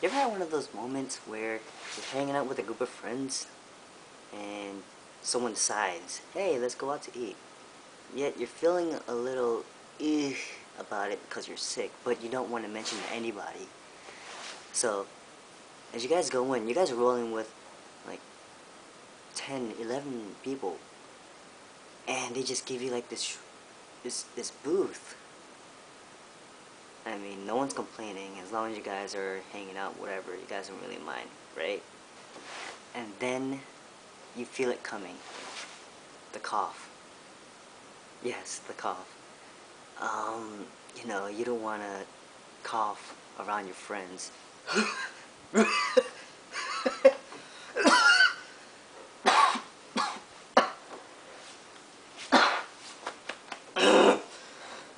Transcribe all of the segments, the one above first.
You ever had one of those moments where you're hanging out with a group of friends and someone decides, hey, let's go out to eat. Yet you're feeling a little about it because you're sick, but you don't want to mention to anybody. So, as you guys go in, you guys are rolling with like 10, 11 people, and they just give you like this booth. I mean, no one's complaining as long as you guys are hanging out, whatever. You guys don't really mind, right? And then you feel it coming. The cough. Yes, the cough. You know, you don't want to cough around your friends.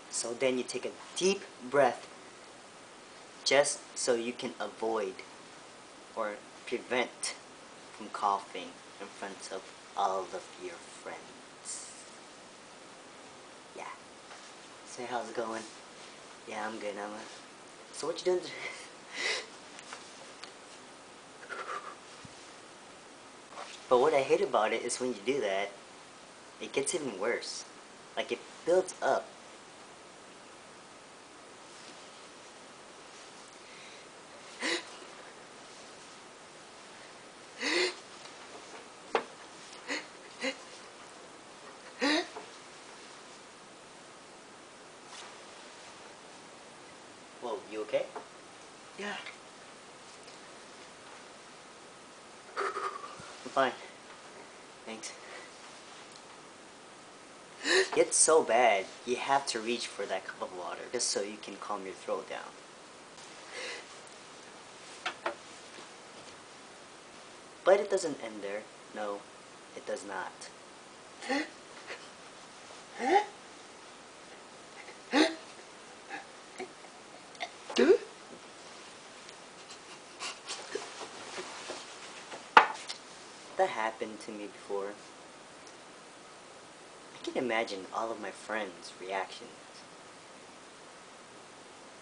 So then you take a deep breath just so you can avoid or prevent from coughing in front of all of your friends. Yeah. Say, how's it going? Yeah, I'm good. So what you doing? But what I hate about it is when you do that, it gets even worse. Like, it builds up. Whoa, you okay? Yeah. I'm fine. Thanks. It's so bad, you have to reach for that cup of water just so you can calm your throat down. But it doesn't end there. No, it does not. That happened to me before. I can imagine all of my friends' reactions.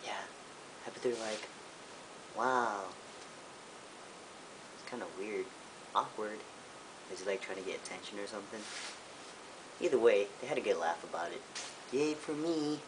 Yeah, I bet they're like, wow, it's kind of weird, awkward. Is he like trying to get attention or something? Either way, they had a good laugh about it. Yay for me.